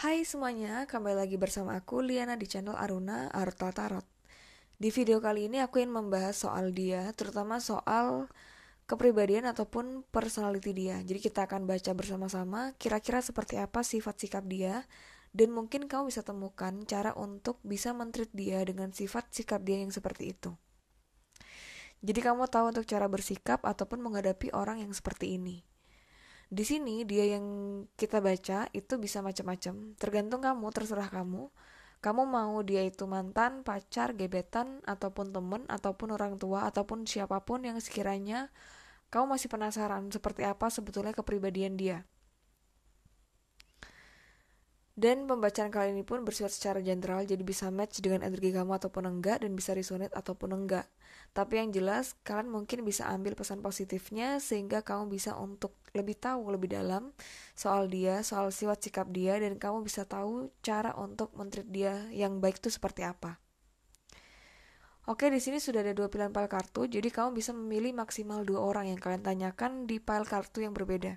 Hai semuanya, kembali lagi bersama aku Liana di channel Aruna Arta Tarot. Di video kali ini aku ingin membahas soal dia, terutama soal kepribadian ataupun personality dia. Jadi kita akan baca bersama-sama kira-kira seperti apa sifat sikap dia, dan mungkin kamu bisa temukan cara untuk bisa men-treat dia dengan sifat sikap dia yang seperti itu. Jadi kamu tahu untuk cara bersikap ataupun menghadapi orang yang seperti ini. Di sini dia yang kita baca itu bisa macam-macam, tergantung kamu, terserah kamu. Kamu mau dia itu mantan, pacar, gebetan, ataupun temen, ataupun orang tua, ataupun siapapun yang sekiranya kamu masih penasaran seperti apa sebetulnya kepribadian dia. Dan pembacaan kali ini pun bersifat secara general, jadi bisa match dengan energi kamu ataupun enggak, dan bisa resonate ataupun enggak. Tapi yang jelas, kalian mungkin bisa ambil pesan positifnya, sehingga kamu bisa untuk lebih tahu lebih dalam soal dia, soal sifat sikap dia, dan kamu bisa tahu cara untuk men-treat dia yang baik itu seperti apa. Oke, di sini sudah ada dua pilihan pile kartu, jadi kamu bisa memilih maksimal dua orang yang kalian tanyakan di pile kartu yang berbeda.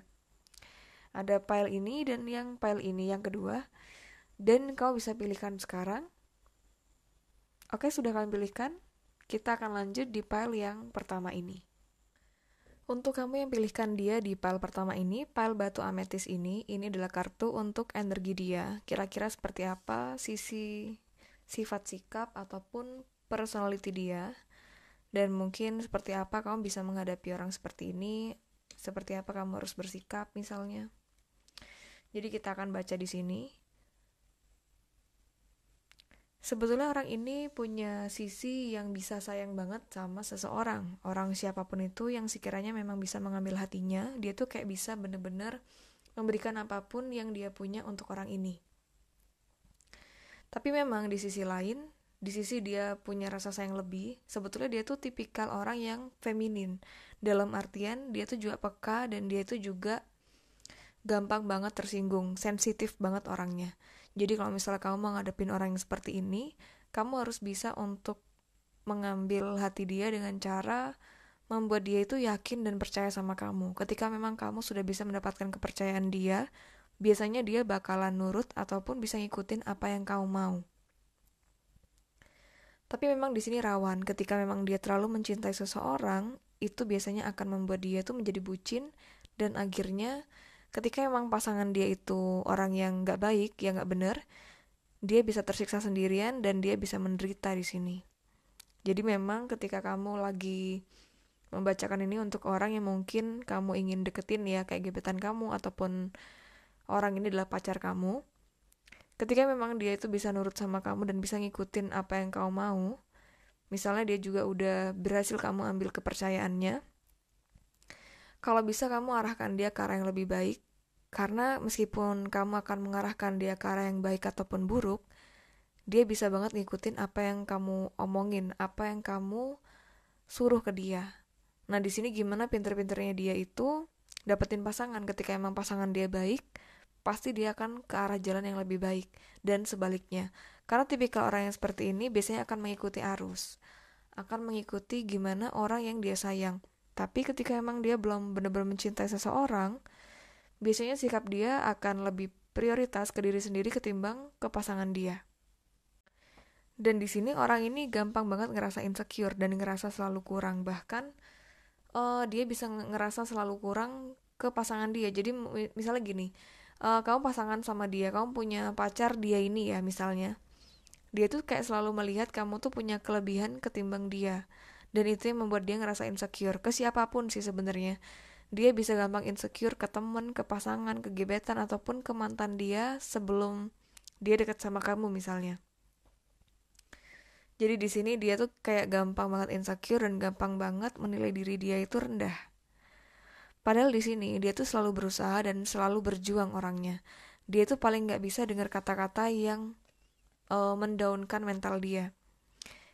Ada pile ini dan yang pile ini yang kedua. Dan kau bisa pilihkan sekarang. Oke, sudah kalian pilihkan. Kita akan lanjut di file yang pertama ini. Untuk kamu yang pilihkan dia di file pertama ini, file batu ametis ini adalah kartu untuk energi dia. Kira-kira seperti apa sisi sifat sikap ataupun personality dia. Dan mungkin seperti apa kamu bisa menghadapi orang seperti ini. Seperti apa kamu harus bersikap misalnya. Jadi kita akan baca di sini. Sebetulnya orang ini punya sisi yang bisa sayang banget sama seseorang. Orang siapapun itu yang sekiranya memang bisa mengambil hatinya, dia tuh kayak bisa bener-bener memberikan apapun yang dia punya untuk orang ini. Tapi memang di sisi lain, di sisi dia punya rasa sayang lebih, sebetulnya dia tuh tipikal orang yang feminin. Dalam artian dia tuh juga peka dan dia tuh juga gampang banget tersinggung, sensitif banget orangnya. Jadi kalau misalnya kamu mau ngadepin orang yang seperti ini, kamu harus bisa untuk mengambil hati dia dengan cara membuat dia itu yakin dan percaya sama kamu. Ketika memang kamu sudah bisa mendapatkan kepercayaan dia, biasanya dia bakalan nurut ataupun bisa ngikutin apa yang kamu mau. Tapi memang di sini rawan, ketika memang dia terlalu mencintai seseorang, itu biasanya akan membuat dia itu menjadi bucin, dan akhirnya ketika memang pasangan dia itu orang yang nggak baik, yang nggak benar, dia bisa tersiksa sendirian dan dia bisa menderita di sini. Jadi memang ketika kamu lagi membacakan ini untuk orang yang mungkin kamu ingin deketin ya, kayak gebetan kamu ataupun orang ini adalah pacar kamu, ketika memang dia itu bisa nurut sama kamu dan bisa ngikutin apa yang kamu mau, misalnya dia juga udah berhasil kamu ambil kepercayaannya, kalau bisa kamu arahkan dia ke arah yang lebih baik, karena meskipun kamu akan mengarahkan dia ke arah yang baik ataupun buruk, dia bisa banget ngikutin apa yang kamu omongin, apa yang kamu suruh ke dia. Nah, di sini gimana pinter-pinternya dia itu dapetin pasangan. Ketika emang pasangan dia baik, pasti dia akan ke arah jalan yang lebih baik, dan sebaliknya. Karena tipikal orang yang seperti ini biasanya akan mengikuti arus, akan mengikuti gimana orang yang dia sayang. Tapi ketika emang dia belum benar-benar mencintai seseorang, biasanya sikap dia akan lebih prioritas ke diri sendiri ketimbang ke pasangan dia. Dan di sini orang ini gampang banget ngerasa insecure dan ngerasa selalu kurang. Bahkan dia bisa ngerasa selalu kurang ke pasangan dia. Jadi misalnya gini, kamu pasangan sama dia, kamu punya pacar dia ini ya misalnya. Dia tuh kayak selalu melihat kamu tuh punya kelebihan ketimbang dia. Dan itu yang membuat dia ngerasa insecure ke siapapun sih sebenarnya. Dia bisa gampang insecure ke temen, ke pasangan, ke gebetan, ataupun ke mantan dia sebelum dia deket sama kamu misalnya. Jadi di sini dia tuh kayak gampang banget insecure dan gampang banget menilai diri dia itu rendah. Padahal di sini dia tuh selalu berusaha dan selalu berjuang orangnya. Dia tuh paling nggak bisa dengar kata-kata yang mendaunkan mental dia.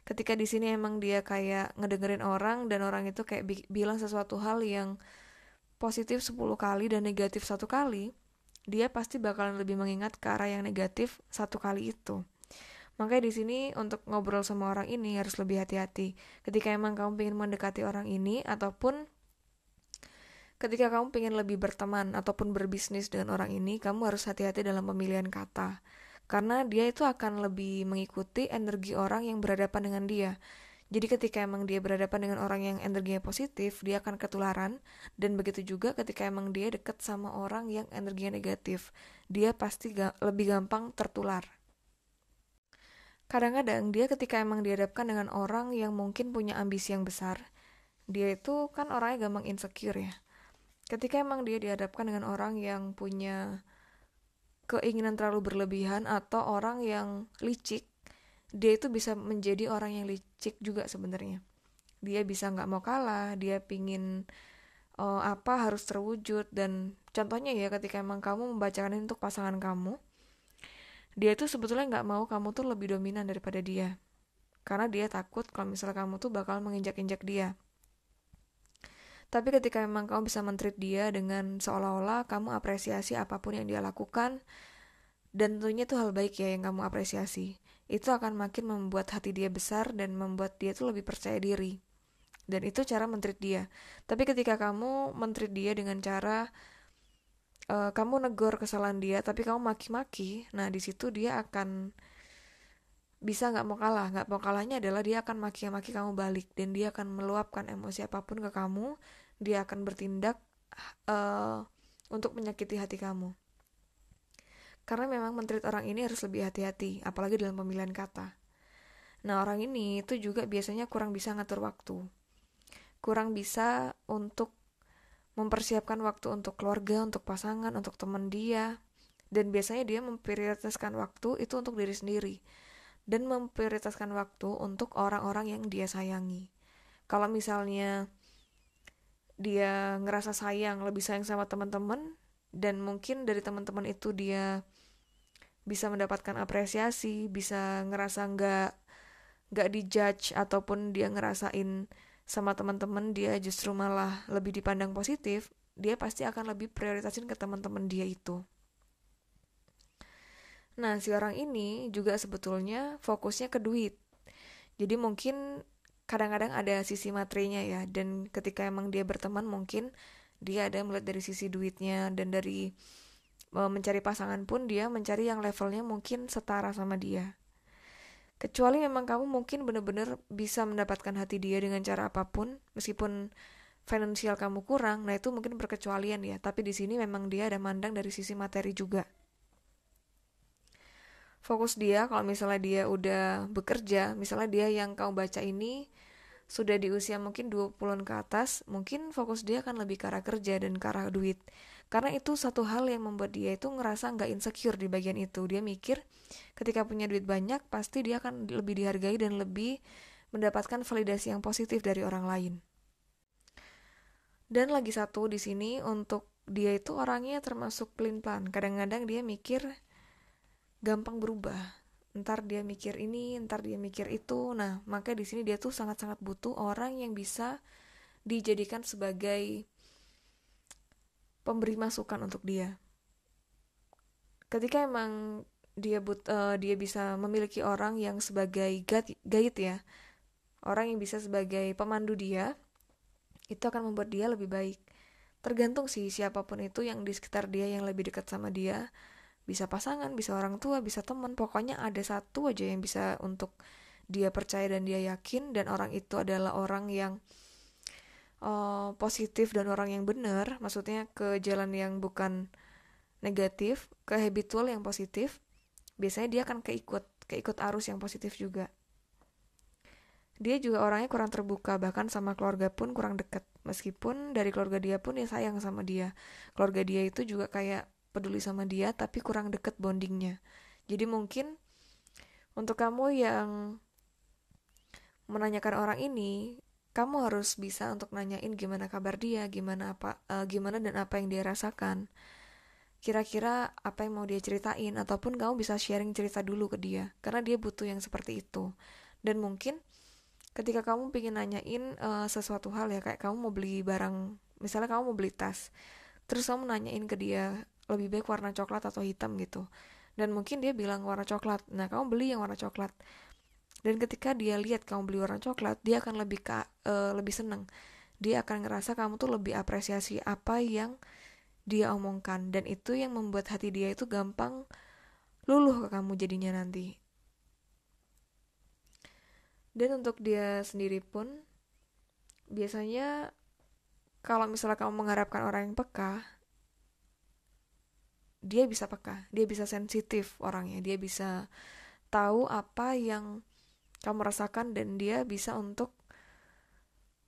Ketika di sini emang dia kayak ngedengerin orang dan orang itu kayak bilang sesuatu hal yang positif 10 kali dan negatif satu kali, dia pasti bakalan lebih mengingat ke arah yang negatif satu kali itu. Makanya di sini untuk ngobrol sama orang ini harus lebih hati-hati. Ketika emang kamu ingin mendekati orang ini ataupun Ketika kamu pengen lebih berteman ataupun berbisnis dengan orang ini, kamu harus hati-hati dalam pemilihan kata. Karena dia itu akan lebih mengikuti energi orang yang berhadapan dengan dia. Jadi ketika emang dia berhadapan dengan orang yang energinya positif, dia akan ketularan. Dan begitu juga ketika emang dia deket sama orang yang energinya negatif, dia pasti lebih gampang tertular. Kadang-kadang dia ketika emang dihadapkan dengan orang yang mungkin punya ambisi yang besar, dia itu kan orangnya gampang insecure ya. Ketika emang dia dihadapkan dengan orang yang punya keinginan terlalu berlebihan atau orang yang licik, dia itu bisa menjadi orang yang licik juga sebenarnya. Dia bisa nggak mau kalah, dia pingin apa harus terwujud. Dan contohnya ya, ketika emang kamu membacakan ini untuk pasangan kamu, dia itu sebetulnya nggak mau kamu tuh lebih dominan daripada dia, karena dia takut kalau misalnya kamu tuh bakal menginjak-injak dia. Tapi ketika memang kamu bisa men-treat dia dengan seolah-olah kamu apresiasi apapun yang dia lakukan, dan tentunya itu hal baik ya yang kamu apresiasi, itu akan makin membuat hati dia besar dan membuat dia tuh lebih percaya diri. Dan itu cara men-treat dia. Tapi ketika kamu men-treat dia dengan cara kamu negor kesalahan dia tapi kamu maki-maki, nah di situ dia akan bisa nggak mau kalah. Nggak mau kalahnya adalah dia akan maki-maki kamu balik, dan dia akan meluapkan emosi apapun ke kamu. Dia akan bertindak uh, untuk menyakiti hati kamu. Karena memang mentreat orang ini harus lebih hati-hati, apalagi dalam pemilihan kata. Nah, orang ini itu juga biasanya kurang bisa ngatur waktu, kurang bisa untuk mempersiapkan waktu untuk keluarga, untuk pasangan, untuk teman dia. Dan biasanya dia memprioritaskan waktu itu untuk diri sendiri, dan memprioritaskan waktu untuk orang-orang yang dia sayangi. Kalau misalnya dia ngerasa sayang, lebih sayang sama teman-teman, dan mungkin dari teman-teman itu dia bisa mendapatkan apresiasi, bisa ngerasa nggak dijudge, ataupun dia ngerasain sama teman-teman dia justru malah lebih dipandang positif, dia pasti akan lebih prioritasin ke teman-teman dia itu. Nah, si orang ini juga sebetulnya fokusnya ke duit. Jadi mungkin kadang-kadang ada sisi materinya ya, dan ketika emang dia berteman mungkin dia ada melihat dari sisi duitnya, dan dari mencari pasangan pun dia mencari yang levelnya mungkin setara sama dia. Kecuali memang kamu mungkin benar-benar bisa mendapatkan hati dia dengan cara apapun, meskipun finansial kamu kurang, nah itu mungkin berkecualian ya. Tapi di sini memang dia ada mandang dari sisi materi juga. Fokus dia kalau misalnya dia udah bekerja, misalnya dia yang kamu baca ini sudah di usia mungkin 20-an ke atas, mungkin fokus dia akan lebih ke arah kerja dan ke arah duit. Karena itu satu hal yang membuat dia itu ngerasa nggak insecure di bagian itu. Dia mikir ketika punya duit banyak, pasti dia akan lebih dihargai dan lebih mendapatkan validasi yang positif dari orang lain. Dan lagi satu di sini, untuk dia itu orangnya termasuk pelin-pelan. Kadang-kadang dia mikir gampang berubah. Ntar dia mikir ini, ntar dia mikir itu. Nah, makanya di sini dia tuh sangat-sangat butuh orang yang bisa dijadikan sebagai pemberi masukan untuk dia. Ketika emang dia bisa memiliki orang yang sebagai guide ya, orang yang bisa sebagai pemandu dia, itu akan membuat dia lebih baik. Tergantung sih siapapun itu yang di sekitar dia yang lebih dekat sama dia. Bisa pasangan, bisa orang tua, bisa teman. Pokoknya ada satu aja yang bisa untuk dia percaya dan dia yakin, dan orang itu adalah orang yang positif dan orang yang benar. Maksudnya ke jalan yang bukan negatif, ke habitual yang positif. Biasanya dia akan keikut arus yang positif juga. Dia juga orangnya kurang terbuka, bahkan sama keluarga pun kurang dekat. Meskipun dari keluarga dia pun ya sayang sama dia. Keluarga dia itu juga kayak peduli sama dia, tapi kurang deket bondingnya. Jadi mungkin untuk kamu yang menanyakan orang ini, kamu harus bisa untuk nanyain gimana kabar dia, gimana dan apa yang dia rasakan. Kira-kira apa yang mau dia ceritain, ataupun kamu bisa sharing cerita dulu ke dia, karena dia butuh yang seperti itu. Dan mungkin ketika kamu pengen nanyain sesuatu hal ya, kayak kamu mau beli barang, misalnya kamu mau beli tas, terus kamu nanyain ke dia lebih baik warna coklat atau hitam gitu, dan mungkin dia bilang warna coklat. Nah, kamu beli yang warna coklat, dan ketika dia lihat kamu beli warna coklat, dia akan lebih seneng. dia akan ngerasa kamu tuh lebih apresiasi apa yang dia omongkan, dan itu yang membuat hati dia itu gampang luluh ke kamu jadinya nanti. Dan untuk dia sendiri pun biasanya kalau misalnya kamu mengharapkan orang yang peka, dia bisa peka, dia bisa sensitif orangnya, dia bisa tahu apa yang kamu rasakan, dan dia bisa untuk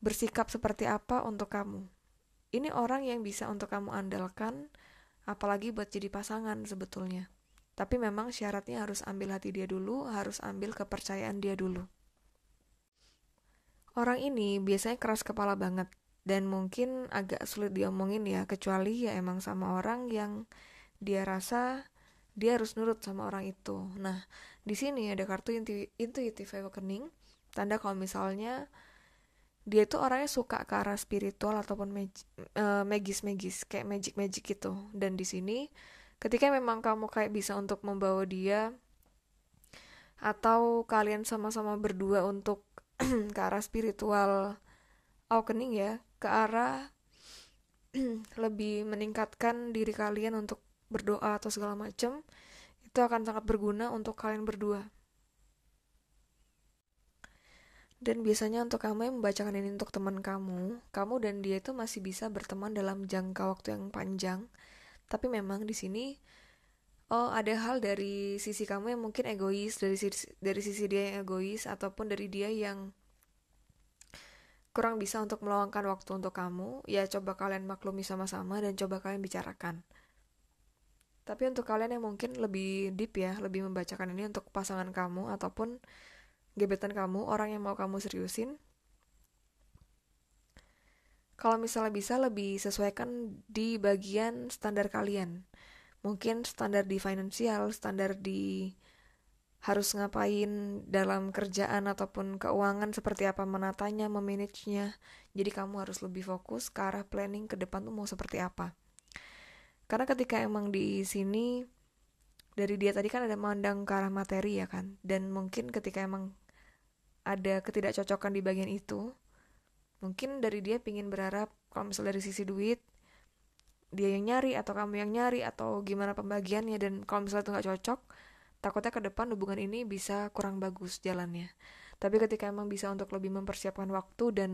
bersikap seperti apa untuk kamu. Ini orang yang bisa untuk kamu andalkan, apalagi buat jadi pasangan sebetulnya. Tapi memang syaratnya harus ambil hati dia dulu, harus ambil kepercayaan dia dulu. Orang ini biasanya keras kepala banget, dan mungkin agak sulit diomongin ya, kecuali ya emang sama orang yang dia rasa dia harus nurut sama orang itu. Nah, di sini ada kartu intuitive awakening, tanda kalau misalnya dia itu orangnya suka ke arah spiritual ataupun magis-magis, kayak magic-magic gitu. Dan di sini ketika memang kamu kayak bisa untuk membawa dia, atau kalian sama-sama berdua untuk ke arah spiritual awakening ya, ke arah lebih meningkatkan diri kalian untuk berdoa atau segala macam, itu akan sangat berguna untuk kalian berdua. Dan biasanya untuk kamu yang membacakan ini untuk teman kamu dan dia itu masih bisa berteman dalam jangka waktu yang panjang. Tapi memang di sini ada hal dari sisi kamu yang mungkin egois, dari sisi dia yang egois, ataupun dari dia yang kurang bisa untuk meluangkan waktu untuk kamu. Ya coba kalian maklumi sama-sama dan coba kalian bicarakan. Tapi untuk kalian yang mungkin lebih deep ya, lebih membacakan ini untuk pasangan kamu ataupun gebetan kamu, orang yang mau kamu seriusin, kalau misalnya bisa lebih sesuaikan di bagian standar kalian. Mungkin standar di finansial, standar di harus ngapain dalam kerjaan ataupun keuangan, seperti apa menatanya, memanagenya. Jadi kamu harus lebih fokus ke arah planning ke depan tuh mau seperti apa. Karena ketika emang di sini dari dia tadi kan ada mandang ke arah materi ya kan, dan mungkin ketika emang ada ketidakcocokan di bagian itu, mungkin dari dia pingin berharap kalau misalnya dari sisi duit dia yang nyari atau kamu yang nyari atau gimana pembagiannya, dan kalau misalnya itu nggak cocok, takutnya ke depan hubungan ini bisa kurang bagus jalannya. Tapi ketika emang bisa untuk lebih mempersiapkan waktu dan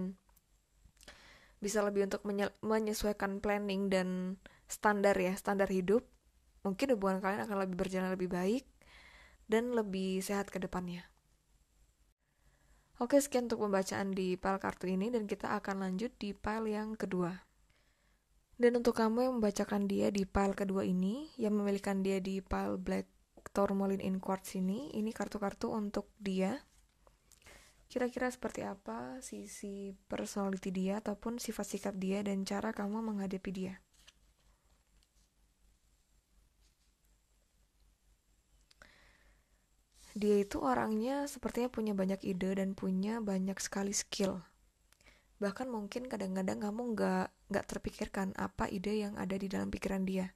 bisa lebih untuk menyesuaikan planning dan standar ya, standar hidup, mungkin hubungan kalian akan lebih berjalan lebih baik dan lebih sehat ke depannya. Oke, sekian untuk pembacaan di pile kartu ini, dan kita akan lanjut di pile yang kedua. Dan untuk kamu yang membacakan dia di pile kedua ini, yang memilihkan dia di pile Black Tourmaline in Quartz ini kartu-kartu untuk dia. Kira-kira seperti apa sisi personality dia ataupun sifat sikap dia dan cara kamu menghadapi dia. Dia itu orangnya sepertinya punya banyak ide dan punya banyak sekali skill. Bahkan mungkin kadang-kadang kamu nggak terpikirkan apa ide yang ada di dalam pikiran dia.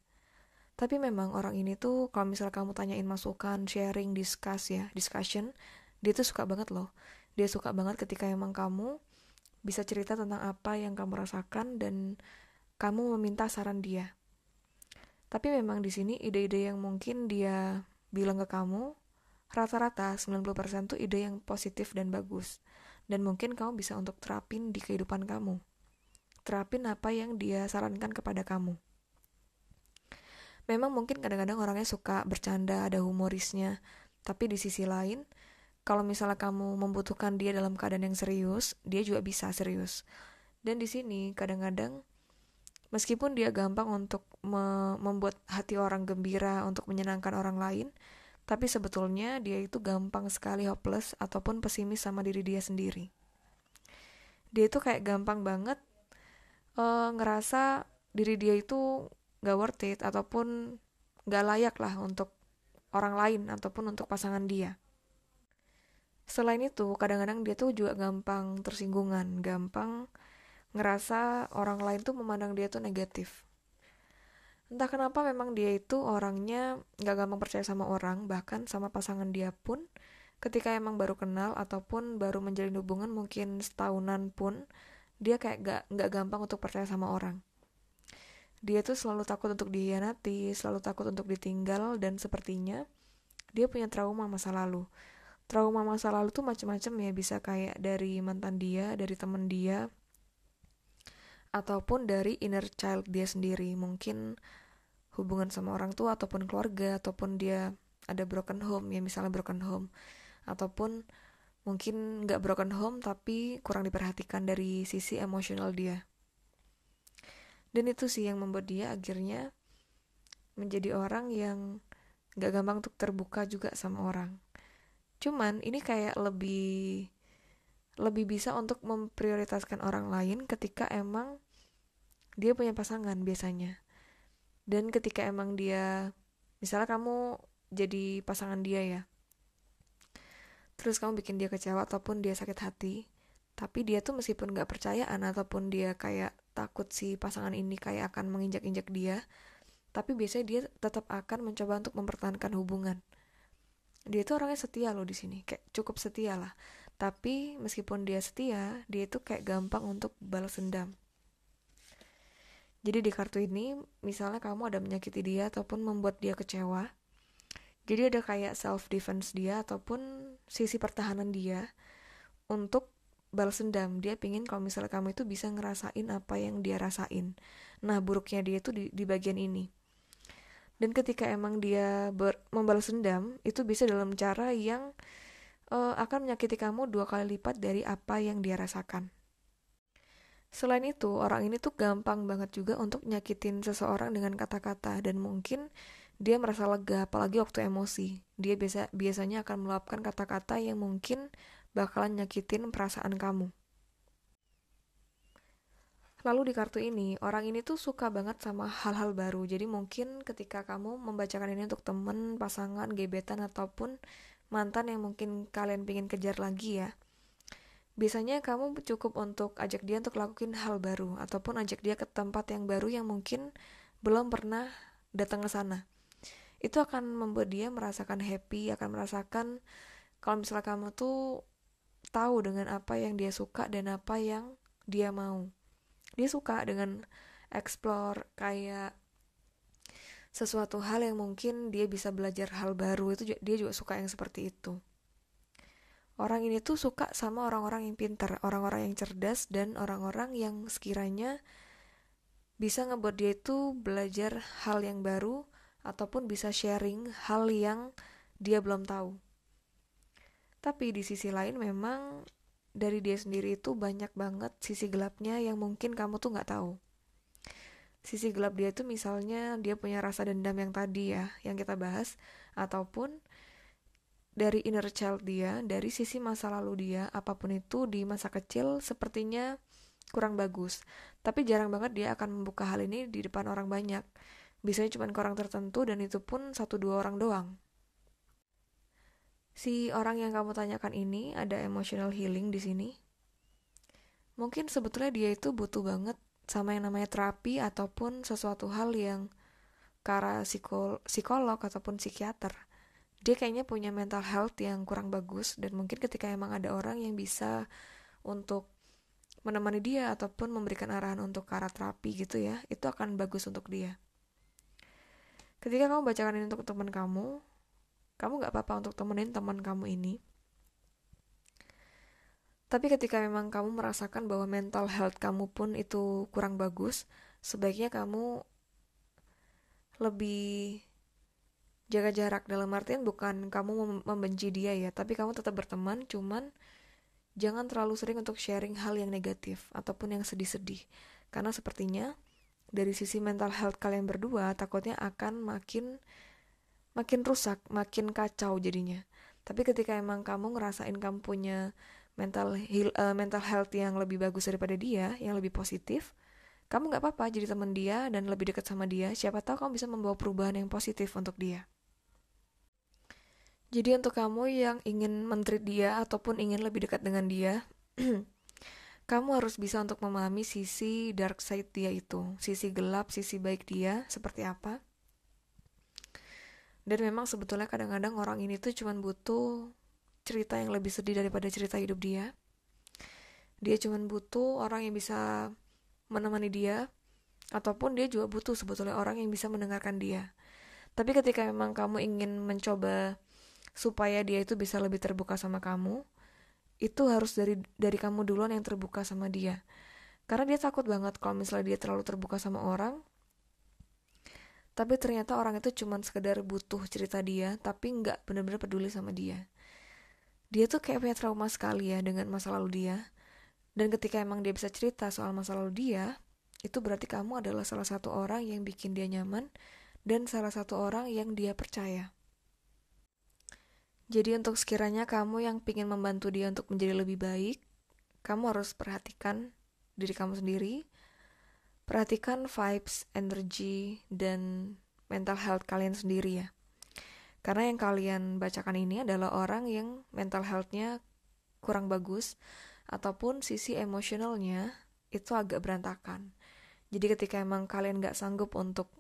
Tapi memang orang ini tuh kalau misalnya kamu tanyain masukan, sharing, discussion, dia tuh suka banget loh. Dia suka banget ketika emang kamu bisa cerita tentang apa yang kamu rasakan dan kamu meminta saran dia. Tapi memang di sini ide-ide yang mungkin dia bilang ke kamu, rata-rata 90% tuh ide yang positif dan bagus. Dan mungkin kamu bisa untuk terapin di kehidupan kamu. Terapin apa yang dia sarankan kepada kamu. Memang mungkin kadang-kadang orangnya suka bercanda, ada humorisnya. Tapi di sisi lain, kalau misalnya kamu membutuhkan dia dalam keadaan yang serius, dia juga bisa serius. Dan di sini kadang-kadang meskipun dia gampang untuk membuat hati orang gembira, untuk menyenangkan orang lain, tapi sebetulnya dia itu gampang sekali hopeless ataupun pesimis sama diri dia sendiri. Dia itu kayak gampang banget ngerasa diri dia itu gak worth it ataupun gak layak lah untuk orang lain ataupun untuk pasangan dia. Selain itu, kadang-kadang dia tuh juga gampang tersinggungan, gampang ngerasa orang lain tuh memandang dia tuh negatif. Entah kenapa memang dia itu orangnya gak gampang percaya sama orang, bahkan sama pasangan dia pun ketika emang baru kenal ataupun baru menjalin hubungan mungkin setahunan pun, dia kayak gak gampang untuk percaya sama orang. Dia tuh selalu takut untuk dikhianati, selalu takut untuk ditinggal, dan sepertinya dia punya trauma masa lalu. Trauma masa lalu tuh macam-macam ya, bisa kayak dari mantan dia, dari temen dia, ataupun dari inner child dia sendiri. Mungkin hubungan sama orang tua ataupun keluarga, ataupun dia ada broken home ya, misalnya broken home, ataupun mungkin nggak broken home tapi kurang diperhatikan dari sisi emosional dia. Dan itu sih yang membuat dia akhirnya menjadi orang yang nggak gampang untuk terbuka juga sama orang. Cuman ini kayak lebih lebih bisa untuk memprioritaskan orang lain ketika emang dia punya pasangan biasanya. Dan ketika emang dia, misalnya kamu jadi pasangan dia ya, terus kamu bikin dia kecewa ataupun dia sakit hati, tapi dia tuh meskipun gak percayaan ataupun dia kayak takut si pasangan ini kayak akan menginjak-injak dia, tapi biasanya dia tetap akan mencoba untuk mempertahankan hubungan. Dia tuh orangnya setia loh di sini, kayak cukup setia lah. Tapi meskipun dia setia, dia itu kayak gampang untuk balas dendam. Jadi di kartu ini, misalnya kamu ada menyakiti dia ataupun membuat dia kecewa, jadi ada kayak self defense dia ataupun sisi pertahanan dia untuk balas dendam. Dia pingin kalau misalnya kamu itu bisa ngerasain apa yang dia rasain. Nah, buruknya dia itu di bagian ini. Dan ketika emang dia membalas dendam, itu bisa dalam cara yang akan menyakiti kamu 2 kali lipat dari apa yang dia rasakan. Selain itu, orang ini tuh gampang banget juga untuk nyakitin seseorang dengan kata-kata, dan mungkin dia merasa lega apalagi waktu emosi. Dia biasanya akan meluapkan kata-kata yang mungkin bakalan nyakitin perasaan kamu. Lalu di kartu ini, orang ini tuh suka banget sama hal-hal baru. Jadi mungkin ketika kamu membacakan ini untuk temen, pasangan, gebetan, ataupun mantan yang mungkin kalian pingin kejar lagi ya, biasanya kamu cukup untuk ajak dia untuk lakuin hal baru, ataupun ajak dia ke tempat yang baru yang mungkin belum pernah datang ke sana. Itu akan membuat dia merasakan happy, akan merasakan kalau misalnya kamu tuh tahu dengan apa yang dia suka dan apa yang dia mau. Dia suka dengan explore kayak sesuatu hal yang mungkin dia bisa belajar hal baru, itu dia juga suka yang seperti itu. Orang ini tuh suka sama orang-orang yang pintar, orang-orang yang cerdas, dan orang-orang yang sekiranya bisa ngebuat dia itu belajar hal yang baru ataupun bisa sharing hal yang dia belum tahu. Tapi di sisi lain memang dari dia sendiri itu banyak banget sisi gelapnya yang mungkin kamu tuh nggak tahu. Sisi gelap dia tuh misalnya dia punya rasa dendam yang tadi ya, yang kita bahas, ataupun dari inner child dia, dari sisi masa lalu dia, apapun itu di masa kecil sepertinya kurang bagus. Tapi jarang banget dia akan membuka hal ini di depan orang banyak. Biasanya cuma ke orang tertentu dan itu pun 1-2 orang doang. Si orang yang kamu tanyakan ini ada emotional healing di sini. Mungkin sebetulnya dia itu butuh banget sama yang namanya terapi ataupun sesuatu hal yang ke arah psikolog ataupun psikiater. Dia kayaknya punya mental health yang kurang bagus, dan mungkin ketika emang ada orang yang bisa untuk menemani dia ataupun memberikan arahan untuk ke arah terapi gitu ya, itu akan bagus untuk dia. Ketika kamu bacakan ini untuk teman kamu gak apa-apa untuk temenin teman kamu ini. Tapi ketika memang kamu merasakan bahwa mental health kamu pun itu kurang bagus, sebaiknya kamu lebih jaga jarak, dalam artian bukan kamu membenci dia ya, tapi kamu tetap berteman, cuman jangan terlalu sering untuk sharing hal yang negatif ataupun yang sedih-sedih. Karena sepertinya dari sisi mental health kalian berdua takutnya akan makin rusak, makin kacau jadinya. Tapi ketika emang kamu ngerasain kamu punya mental health yang lebih bagus daripada dia, yang lebih positif, kamu gak apa-apa jadi teman dia dan lebih dekat sama dia. Siapa tahu kamu bisa membawa perubahan yang positif untuk dia. Jadi untuk kamu yang ingin men-treat dia ataupun ingin lebih dekat dengan dia, kamu harus bisa untuk memahami sisi dark side dia itu, sisi gelap, sisi baik dia seperti apa. Dan memang sebetulnya kadang-kadang orang ini tuh cuma butuh cerita yang lebih sedih daripada cerita hidup dia. dia cuman butuh orang yang bisa menemani dia, ataupun dia juga butuh sebetulnya orang yang bisa mendengarkan dia. Tapi ketika memang kamu ingin mencoba supaya dia itu bisa lebih terbuka sama kamu, itu harus dari kamu duluan yang terbuka sama dia. Karena dia takut banget kalau misalnya dia terlalu terbuka sama orang, tapi ternyata orang itu cuma sekedar butuh cerita dia, tapi nggak benar-benar peduli sama dia. Dia tuh kayak punya trauma sekali ya dengan masa lalu dia. Dan ketika emang dia bisa cerita soal masa lalu dia, itu berarti kamu adalah salah satu orang yang bikin dia nyaman dan salah satu orang yang dia percaya. Jadi untuk sekiranya kamu yang ingin membantu dia untuk menjadi lebih baik, kamu harus perhatikan diri kamu sendiri, perhatikan vibes, energi, dan mental health kalian sendiri ya. Karena yang kalian bacakan ini adalah orang yang mental health-nya kurang bagus, ataupun sisi emosionalnya itu agak berantakan. Jadi ketika emang kalian gak sanggup untuk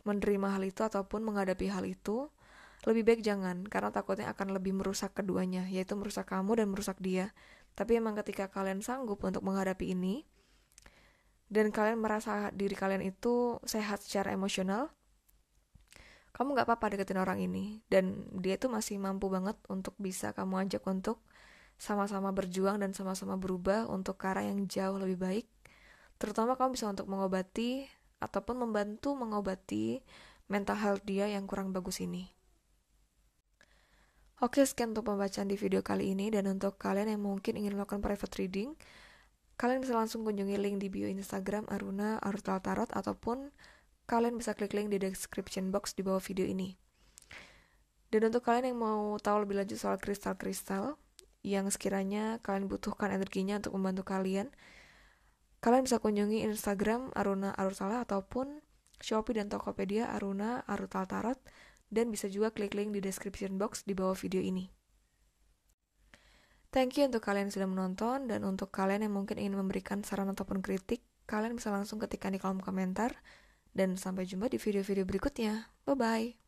menerima hal itu ataupun menghadapi hal itu, lebih baik jangan, karena takutnya akan lebih merusak keduanya, yaitu merusak kamu dan merusak dia. Tapi emang ketika kalian sanggup untuk menghadapi ini, dan kalian merasa diri kalian itu sehat secara emosional, kamu gak apa-apa deketin orang ini. Dan dia tuh masih mampu banget untuk bisa kamu ajak untuk sama-sama berjuang dan sama-sama berubah untuk ke arah yang jauh lebih baik. Terutama kamu bisa untuk mengobati ataupun membantu mengobati mental health dia yang kurang bagus ini. Oke, sekian untuk pembacaan di video kali ini. Dan untuk kalian yang mungkin ingin melakukan private reading, kalian bisa langsung kunjungi link di bio Instagram Aruna Arutal Tarot, ataupun kalian bisa klik link di description box di bawah video ini. Dan untuk kalian yang mau tahu lebih lanjut soal kristal-kristal yang sekiranya kalian butuhkan energinya untuk membantu kalian bisa kunjungi Instagram Aruna Arutala ataupun Shopee dan Tokopedia Aruna Arutal Tarot, dan bisa juga klik link di description box di bawah video ini. Thank you untuk kalian yang sudah menonton, dan untuk kalian yang mungkin ingin memberikan saran ataupun kritik, kalian bisa langsung ketikkan di kolom komentar. Dan sampai jumpa di video-video berikutnya. Bye-bye.